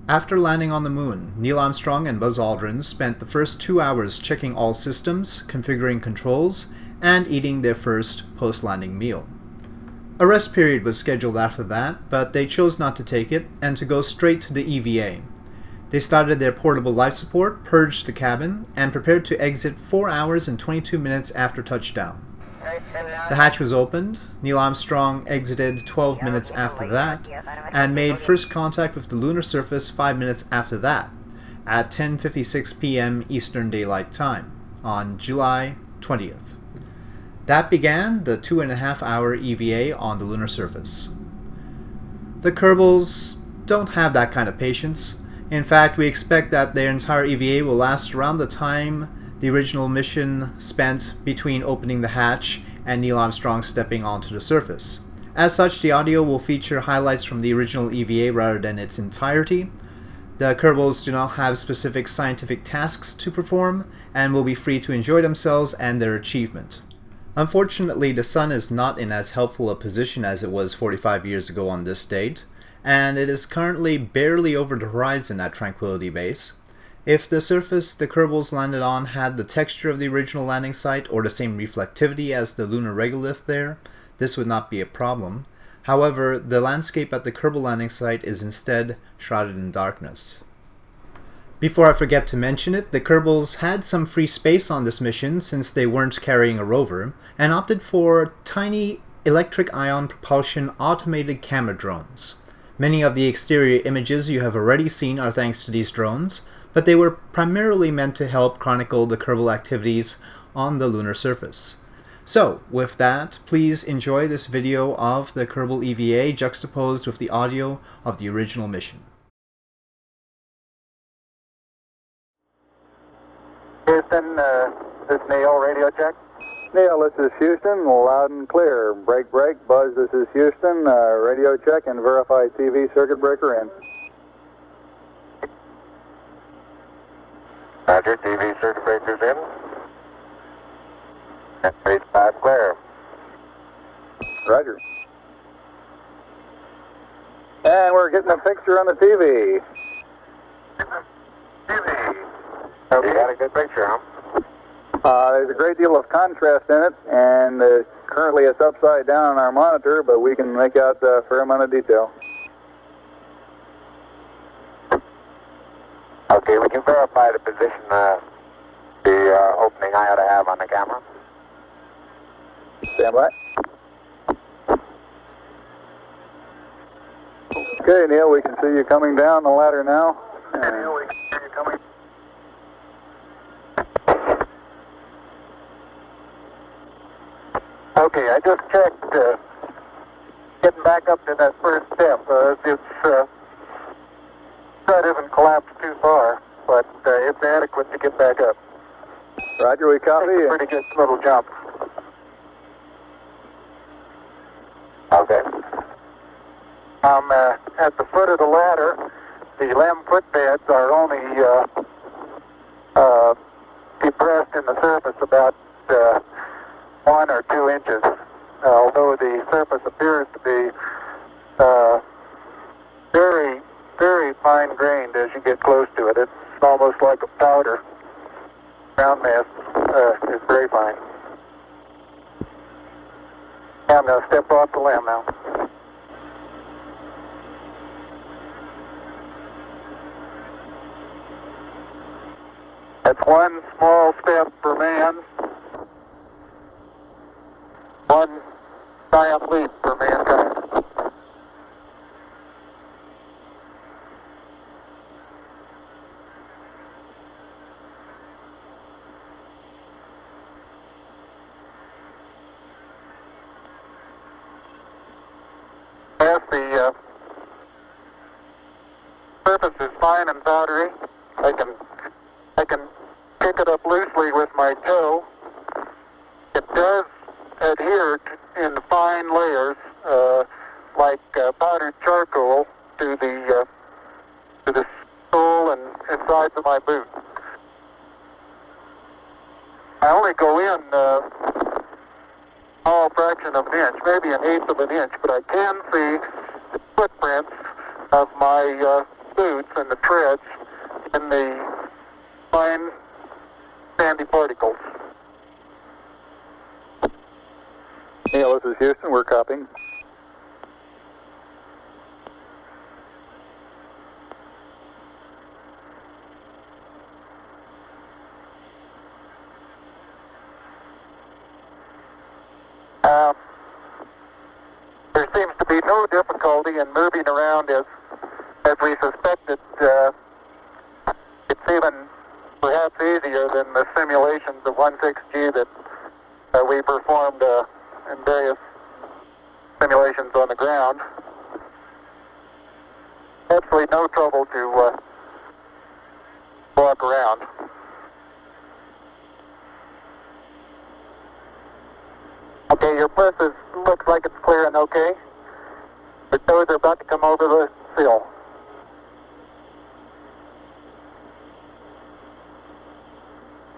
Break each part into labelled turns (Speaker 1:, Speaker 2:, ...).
Speaker 1: After landing on the moon, Neil Armstrong and Buzz Aldrin spent the first 2 hours checking all systems, configuring controls, and eating their first post-landing meal. A rest period was scheduled after that, but they chose not to take it and to go straight to the EVA. They started their portable life support, purged the cabin, and prepared to exit 4 hours and 22 minutes after touchdown. The hatch was opened, Neil Armstrong exited 12 minutes after that, and made first contact with the lunar surface 5 minutes after that, at 10:56 p.m. Eastern Daylight Time, on July 20th. That began the 2.5-hour EVA on the lunar surface. The Kerbals don't have that kind of patience. In fact, we expect that their entire EVA will last around the time the original mission spent between opening the hatch and Neil Armstrong stepping onto the surface. As such, the audio will feature highlights from the original EVA rather than its entirety. The Kerbals do not have specific scientific tasks to perform and will be free to enjoy themselves and their achievement. Unfortunately, the sun is not in as helpful a position as it was 45 years ago on this date, and it is currently barely over the horizon at Tranquility Base. If the surface the Kerbals landed on had the texture of the original landing site or the same reflectivity as the lunar regolith there, this would not be a problem. However, the landscape at the Kerbal landing site is instead shrouded in darkness. Before I forget to mention it, the Kerbals had some free space on this mission since they weren't carrying a rover, and opted for tiny electric ion propulsion automated camera drones. Many of the exterior images you have already seen are thanks to these drones, but they were primarily meant to help chronicle the Kerbal activities on the lunar surface. So, with that, please enjoy this video of the Kerbal EVA juxtaposed with the audio of the original mission.
Speaker 2: Houston, this is Neil, radio check. Neil, this is Houston, loud and clear. Break, break. Buzz, this is Houston, radio check and verified TV circuit breaker in. Roger, TV circuit breakers in. And page 5 clear. Roger. And we're getting a picture on the TV. Okay, got a good picture, huh? There's a great deal of contrast in it, and currently it's upside down on our monitor, but we can make out a fair amount of detail. Okay, we can verify the position the opening I ought to have on the camera. Stand by. Okay, Neil, we can see you coming down the ladder now. Okay, Neil, we can see you coming. Okay, I just checked getting back up to that first step. That isn't collapsed too far, but it's adequate to get back up. Roger, we copy. It's a pretty good little jump. Okay. I'm at the foot of the ladder. The LEM footbeds are only depressed in the surface about 1 or 2 inches, although the surface appears to be very, very fine-grained as you get close to it. It's almost like a powder. Ground mass is very fine. I'm going to step off the LEM now. That's one small step for man, one giant leap for mankind. As the surface is fine and powdery, I can pick it up loosely with my toe. It does adhere in fine layers, like powdered charcoal, to the sole and sides of my boot. I only go in a small fraction of an inch, maybe 1/8 of an inch, but I can see the footprints of my boots and the treads in the fine sandy particles.
Speaker 3: Neil, this is Houston. We're copying.
Speaker 2: There seems to be no difficulty in moving around as we suspected. It's even perhaps easier than the simulations of 16G that we performed in various simulations on the ground. Absolutely no trouble to walk around. Okay, your bliss looks like it's clear and okay. The toes are about to come over the sill.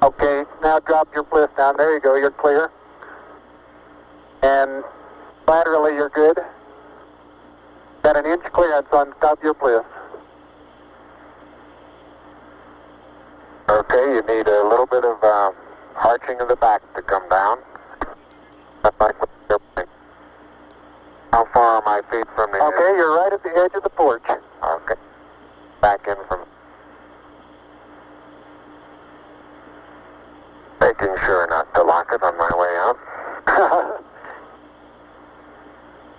Speaker 2: Okay, now drop your bliss down. There you go, you're clear. And laterally you're good. Got an inch clearance on top of your bliss.
Speaker 4: Okay, you need a little bit of arching of the back to come down. How far are my feet from the edge?
Speaker 2: Okay, you're right at the edge of the porch.
Speaker 4: Okay. Back in from... Making sure not to lock it on my way out.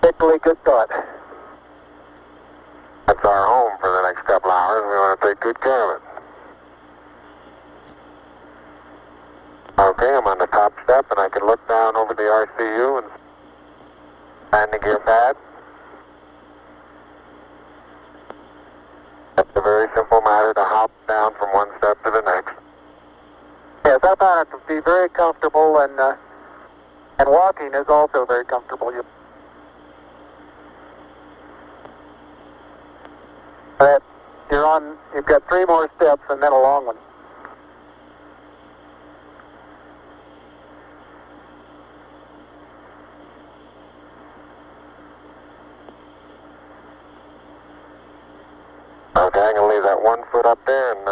Speaker 2: Particularly good thought.
Speaker 4: That's our home for the next couple hours. We want to take good care of it. Okay, I'm on the top step and I can look down over the RCU and landing gear pad. It's a very simple matter to hop down from one step to the next.
Speaker 2: Yes, I found it to be very comfortable, and walking is also very comfortable. You've got 3 more steps and then a long one.
Speaker 4: Okay, I'm going to leave that 1 foot up there and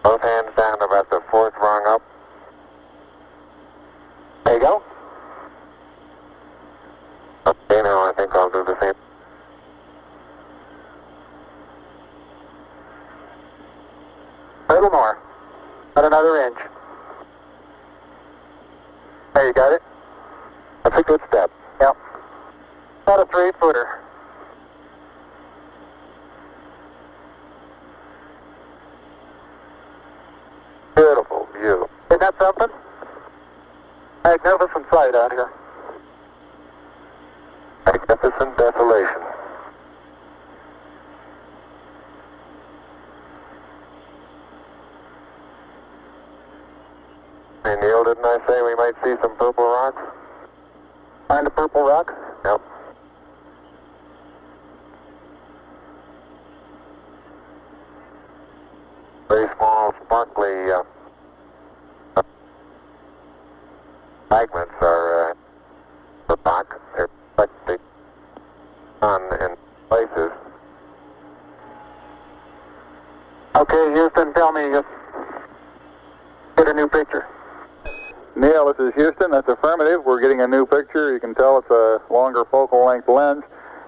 Speaker 4: both hands down about the 4th rung up.
Speaker 2: There you go.
Speaker 4: Okay, now I think I'll do the same.
Speaker 2: A little more. About another inch. There, you got it?
Speaker 4: That's a good step.
Speaker 2: Yep. About a 3-footer.
Speaker 4: Beautiful view.
Speaker 2: Isn't that something? Magnificent sight out here.
Speaker 4: Magnificent desolation. Hey Neil, didn't I say we might see some purple rocks?
Speaker 2: Find a purple rock?
Speaker 4: Yep. Very small, sparkly fragments are rock. They're reflecting sun in places.
Speaker 2: Okay, Houston, tell me, get a new picture.
Speaker 3: Neil, this is Houston. That's affirmative. We're getting a new picture. You can tell it's a longer focal length lens.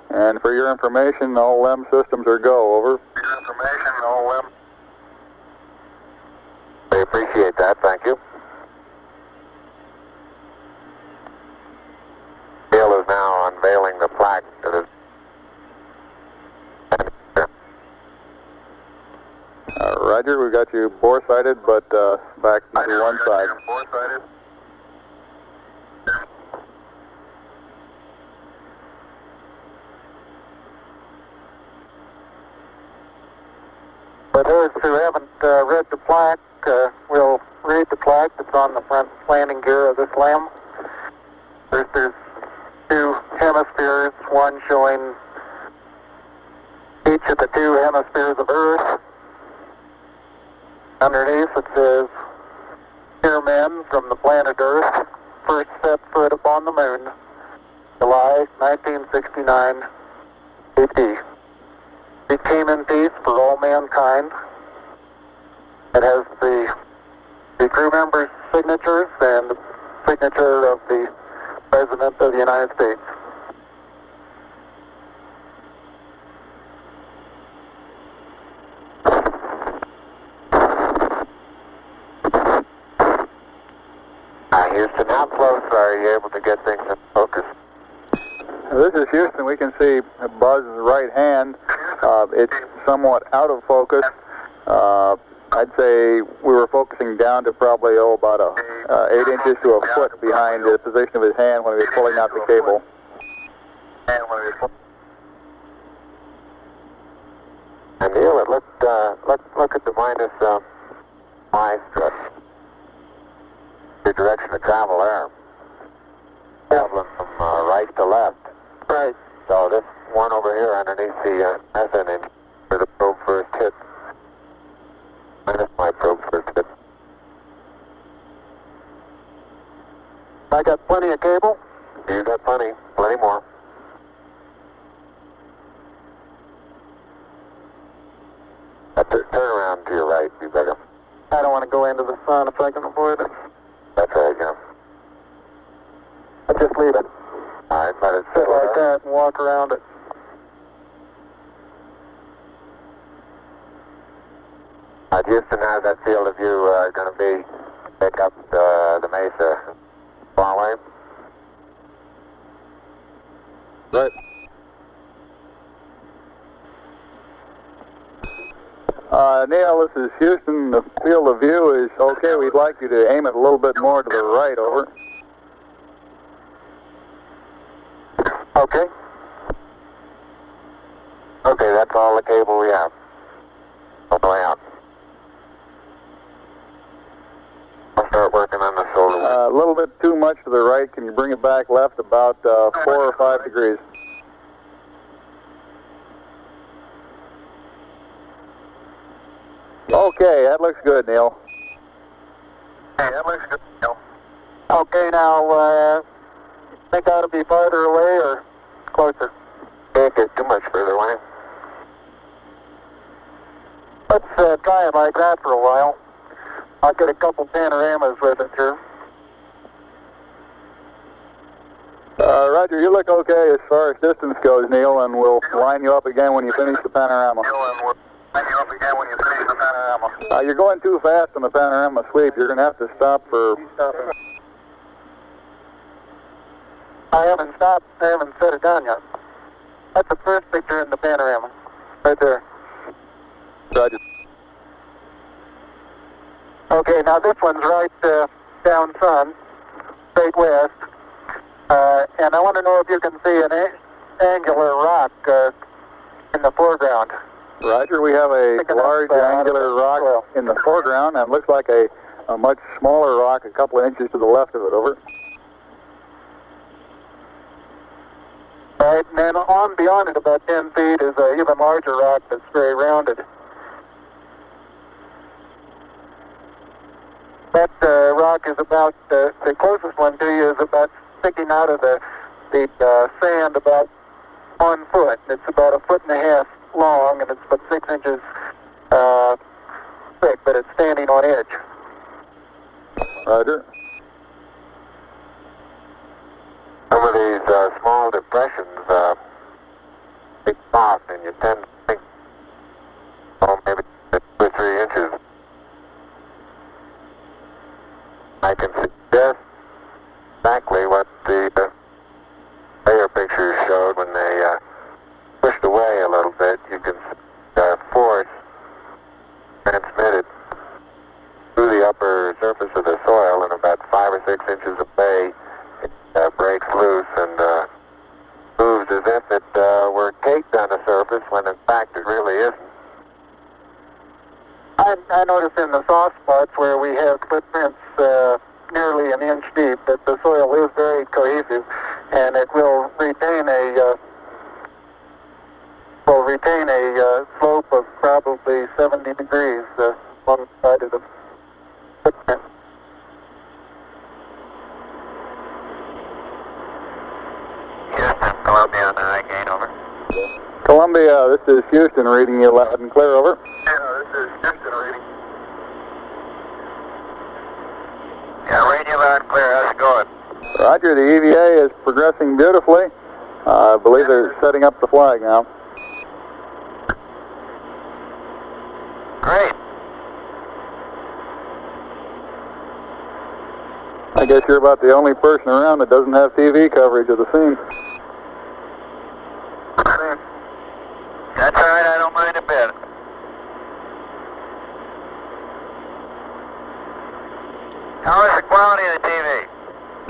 Speaker 3: And for your information, all LEM systems are go. Over.
Speaker 4: For your information, all LEM. I appreciate that. Thank you. Neil is now unveiling the plaque that is...
Speaker 3: Roger, we got you bore-sighted, but back to one side.
Speaker 4: Bore-sighted.
Speaker 2: For those who haven't read the plaque, we'll read the plaque that's on the front landing gear of this LEM. There's 2 hemispheres, one showing each of the 2 hemispheres of Earth. Underneath it says, "Here men from the planet Earth first set foot upon the moon, July 1969 AD. came in peace for all mankind. It has the crew members' signatures and the signature of the President of the United States.
Speaker 4: Houston, how close are you able to get things in focus?
Speaker 3: This is Houston. We can see Buzz's right hand. It's somewhat out of focus. I'd say we were focusing down to probably about 8 inches to a foot behind the position of his hand when he was pulling out the cable.
Speaker 4: And Neil, it look at the minus Y strut. Your direction of travel there. Traveling from right to left.
Speaker 2: Right.
Speaker 4: So this one over here underneath the methane engine where the probe first hit. Minus my probe first hit.
Speaker 2: I got plenty of cable.
Speaker 4: You got plenty more. Turn around to your right, be better.
Speaker 2: I don't want to go into the sun if I can avoid it.
Speaker 4: That's right, yeah.
Speaker 2: I just leave it.
Speaker 4: All right, let it
Speaker 2: Sit like that and walk around it.
Speaker 4: Houston, how's that field of view going to be? Pick up the mesa far away?
Speaker 3: Right. Neil, this is Houston. The field of view is okay. We'd like you to aim it a little bit more to the right, over.
Speaker 4: Okay. Okay, that's all the cable we have. All the way out. I'll start working on the shoulder.
Speaker 3: A little bit too much to the right. Can you bring it back left about 4 or 5 degrees? Okay, that looks good, Neil.
Speaker 4: Hey, that looks good, Neil.
Speaker 2: Okay, now, think I ought to be farther away or closer?
Speaker 4: Can't get too much further away.
Speaker 2: Let's try it like that for a while. I'll get a couple panoramas with it here.
Speaker 3: Roger, you look okay as far as distance goes, Neil, and we'll line you up again when you finish the panorama. You're going too fast on the panorama sweep. You're going to have to stop for...
Speaker 2: I haven't stopped. I haven't set it down yet. That's the first picture in the panorama. Right there.
Speaker 3: Roger.
Speaker 2: Okay, now this one's right down sun, straight west. And I want to know if you can see an angular rock in the foreground.
Speaker 3: Roger, we have a large angular rock in the foreground, and it looks like a much smaller rock a couple of inches to the left of it, over.
Speaker 2: Right, and then on beyond it about 10 feet is an even larger rock that's very rounded. That rock is about, the closest one to you is about sticking out of the sand about 1 foot. It's about 1.5 feet long, and it's about 6 inches thick, but it's standing on edge.
Speaker 3: Roger.
Speaker 4: Some of these small depressions big off, and you tend to think, oh, maybe 2 or 3 inches. I can suggest exactly what the layer pictures showed when they pushed away a little bit. You can see force transmitted through the upper surface of the soil, and about 5 or 6 inches away, it breaks loose and moves as if it were caked on the surface, when in fact it really isn't.
Speaker 2: I noticed in the soft spots where we have footprints nearly an inch deep that the soil is very cohesive, and it will retain a slope of probably 70 degrees along the side of the footprint.
Speaker 4: Houston, Columbia on the high gain, over.
Speaker 3: Columbia this is Houston reading you loud and clear, over.
Speaker 4: Yeah, this is Houston reading. Yeah, reading you loud and clear. How's it going?
Speaker 3: Roger, the EVA is progressing beautifully. I believe they're setting up the flag now.
Speaker 4: Great.
Speaker 3: I guess you're about the only person around that doesn't have TV coverage of the scene.
Speaker 4: That's all right, I don't mind a bit. How is the quality of the TV?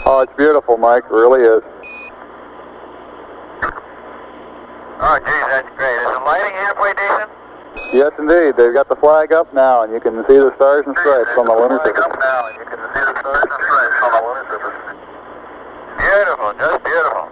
Speaker 3: Oh, it's beautiful, Mike. It really is.
Speaker 4: Oh, geez, that's great. Is the lighting halfway decent?
Speaker 3: Yes, indeed. They've got the flag up now, and you can see the stars and stripes on the lunar surface.
Speaker 4: Beautiful, just beautiful.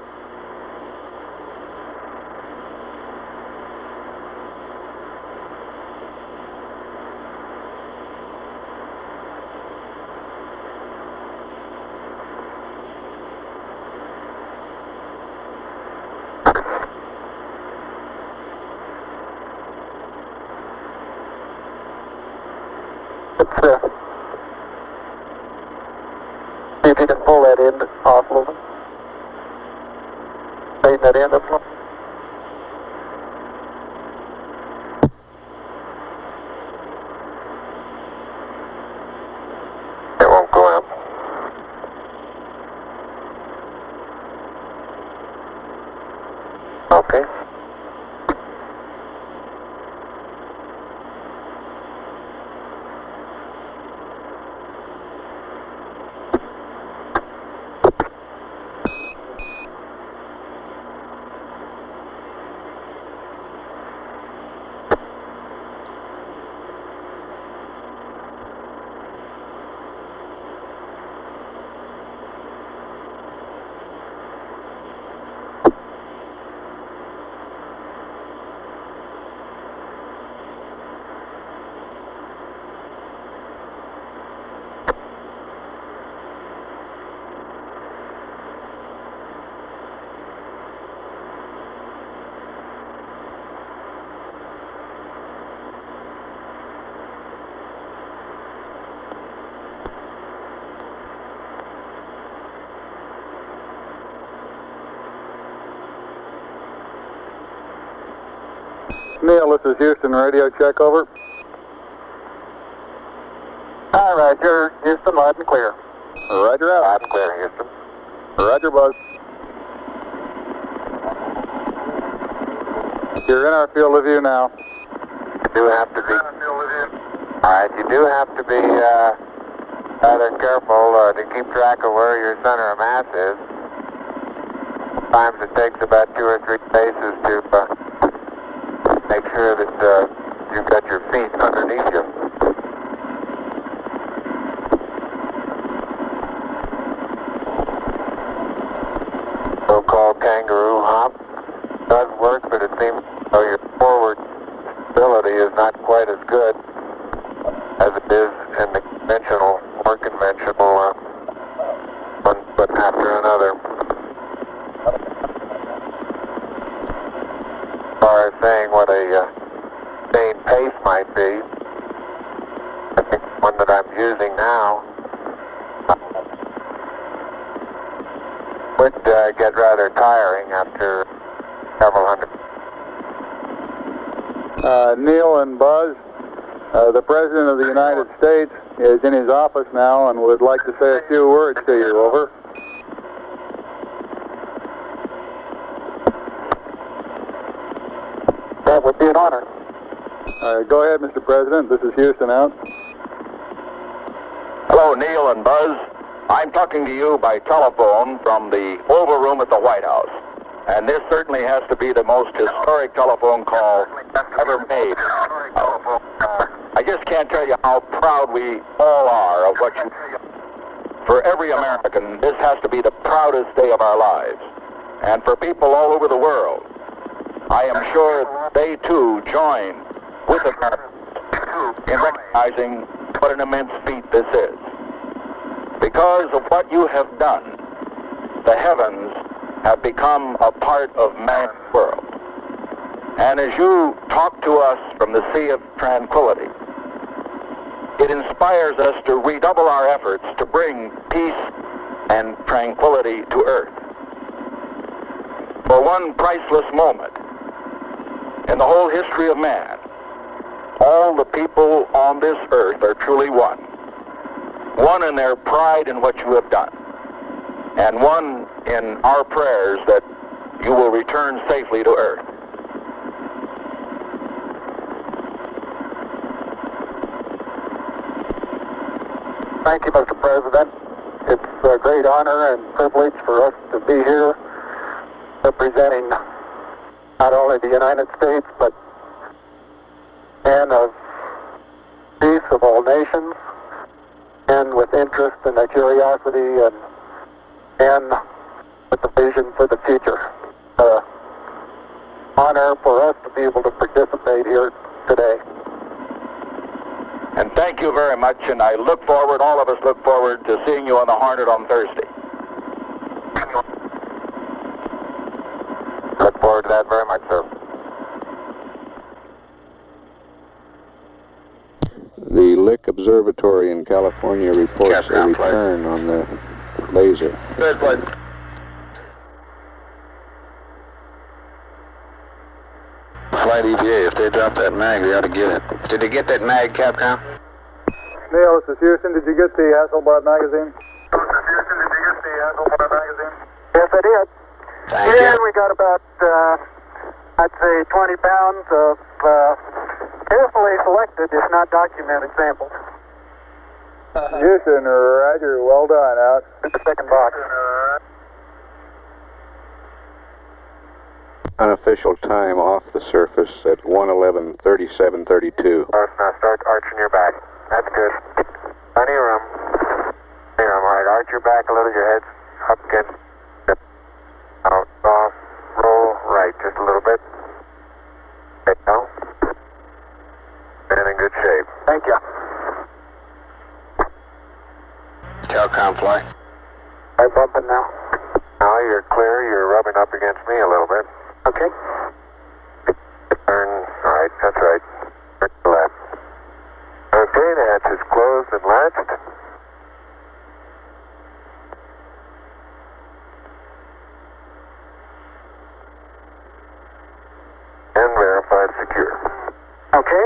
Speaker 2: See if you can pull that end off a little bit. Straighten that end up a little.
Speaker 4: It won't go up. Okay.
Speaker 3: Neil, this is Houston radio check, over.
Speaker 2: All right, you're Houston, loud and clear.
Speaker 3: Roger out.
Speaker 4: Loud and clear, Houston.
Speaker 3: Roger, Buzz. You're in our field of view now.
Speaker 4: You do have to be. Alright, you do have to be rather careful to keep track of where your center of mass is. Sometimes it takes about 2 or 3 paces to make sure that you've got your feet underneath you. So-called kangaroo hop does work, but it seems your forward stability is not quite as good as it is in the conventional, more conventional one foot after another. As far as saying what a sustained pace might be, I think the one that I'm using now would get rather tiring after several hundred.
Speaker 3: Neil and Buzz, the President of the United States is in his office now and would like to say a few words to you, over.
Speaker 2: That would be an honor.
Speaker 3: Go ahead, Mr. President. This is Houston out.
Speaker 5: Hello, Neil and Buzz. I'm talking to you by telephone from the Oval Room at the White House. And this certainly has to be the most historic telephone call ever made. I just can't tell you how proud we all are of what you... For every American, this has to be the proudest day of our lives. And for people all over the world, I am sure they too join with Americans in recognizing what an immense feat this is. Because of what you have done, the heavens have become a part of man's world. And as you talk to us from the Sea of Tranquility, it inspires us to redouble our efforts to bring peace and tranquility to Earth. For one priceless moment in the whole history of man, all the people on this earth are truly one. One in their pride in what you have done, and one in our prayers that you will return safely to Earth.
Speaker 2: Thank you, Mr. President. It's a great honor and privilege for us to be here representing not only the United States, but men of peace of all nations, and with interest and a curiosity and with a vision for the future. Honor for us to be able to participate here today.
Speaker 5: And thank you very much, and I look forward, all of us look forward to seeing you on the Hornet on Thursday.
Speaker 4: Look forward to that very much, sir.
Speaker 6: The Lick Observatory in California reports a return on the laser.
Speaker 4: Good, bud. Flight EVA, if they drop that mag, they ought to get it. Did they get that mag, Capcom?
Speaker 3: Neil, this is Houston. Did you get the Hasselblad magazine?
Speaker 2: Yes, I did.
Speaker 4: Thank
Speaker 2: And
Speaker 4: you.
Speaker 2: we got about, I'd say 20 pounds of carefully selected, if not documented, samples.
Speaker 3: Houston, roger. Well done. Out.
Speaker 2: In the second box.
Speaker 6: Unofficial time off the surface at 1:11:37:32.
Speaker 4: Now start arching your back. That's good. Plenty of room. Plenty of room. All right, arch your back a little, your head's up against it. Out, off, roll right just a little bit. Okay, now. And in good shape.
Speaker 2: Thank you.
Speaker 4: Calcom fly.
Speaker 2: I'm bumping now.
Speaker 4: Now you're clear, you're rubbing up against me a little bit.
Speaker 2: Okay.
Speaker 4: Turn, all right, that's right. Turn to the left. Okay, the hatch is closed and latched. And verified secure.
Speaker 2: Okay.